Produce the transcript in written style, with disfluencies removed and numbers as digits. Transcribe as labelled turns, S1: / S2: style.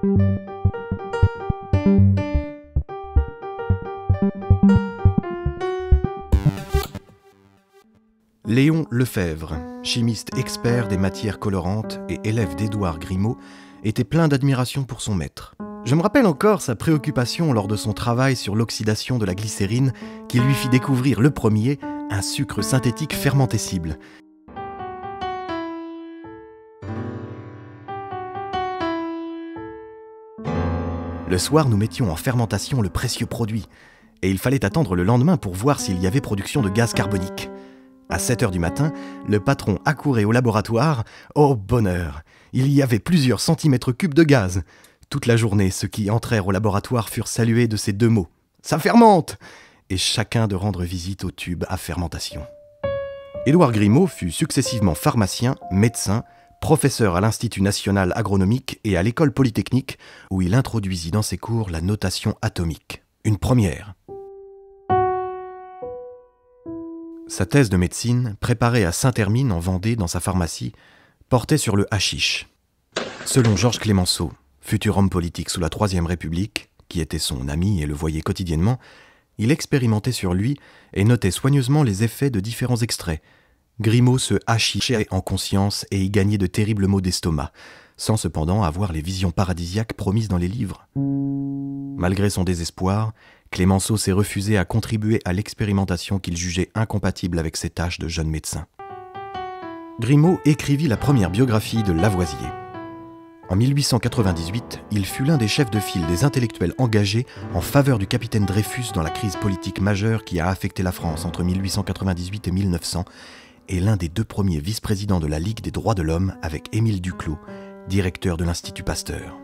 S1: Léon Lefebvre, chimiste expert des matières colorantes et élève d'Édouard Grimaud, était plein d'admiration pour son maître. Je me rappelle encore sa préoccupation lors de son travail sur l'oxydation de la glycérine qui lui fit découvrir le premier un sucre synthétique fermentescible. Le soir, nous mettions en fermentation le précieux produit, et il fallait attendre le lendemain pour voir s'il y avait production de gaz carbonique. À 7h du matin, le patron accourait au laboratoire. Oh bonheur! Il y avait plusieurs centimètres cubes de gaz. Toute la journée, ceux qui entrèrent au laboratoire furent salués de ces deux mots. « Ça fermente !» et chacun de rendre visite au tube à fermentation. Édouard Grimaud fut successivement pharmacien, médecin, professeur à l'Institut national agronomique et à l'École polytechnique, où il introduisit dans ses cours la notation atomique. Une première. Sa thèse de médecine, préparée à Saint-Hermine en Vendée dans sa pharmacie, portait sur le hashish. Selon Georges Clemenceau, futur homme politique sous la Troisième République, qui était son ami et le voyait quotidiennement, il expérimentait sur lui et notait soigneusement les effets de différents extraits. Grimaud se hashichait en conscience et y gagnait de terribles maux d'estomac, sans cependant avoir les visions paradisiaques promises dans les livres. Malgré son désespoir, Clemenceau s'est refusé à contribuer à l'expérimentation qu'il jugeait incompatible avec ses tâches de jeune médecin. Grimaud écrivit la première biographie de Lavoisier. En 1898, il fut l'un des chefs de file des intellectuels engagés en faveur du capitaine Dreyfus dans la crise politique majeure qui a affecté la France entre 1898 et 1900, et l'un des deux premiers vice-présidents de la Ligue des droits de l'homme avec Émile Duclos, directeur de l'Institut Pasteur.